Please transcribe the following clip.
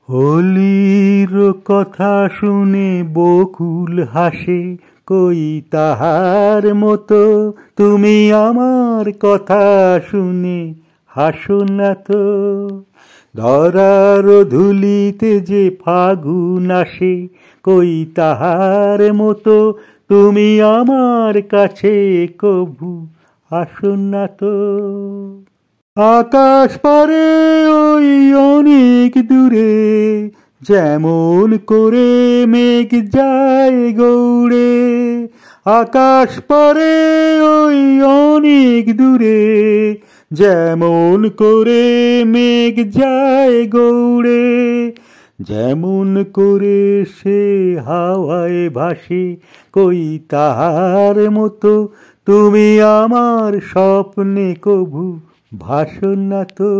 হোলির কথা শুনে বকুল হাসে, কই তাহার মতো তুমি আমার কথা শুনে হাসো না তো। ধরার ধুলিতে যে ফাগুন আসে, কই তাহার মতো তুমি আমার কাছে কভু আসো না তো। আকাশ পারে ওই অনেক দূরে, যেমন করে মেঘ যায় গৌড়ে। আকাশ পারে ওই অনেক দূরে, যেমন করে মেঘ যায় গৌড়ে। যেমন করে সে হাওয়ায় ভাসে, কই তাহার মতো তুমি আমার স্বপ্নে কভু ভাসো না তো।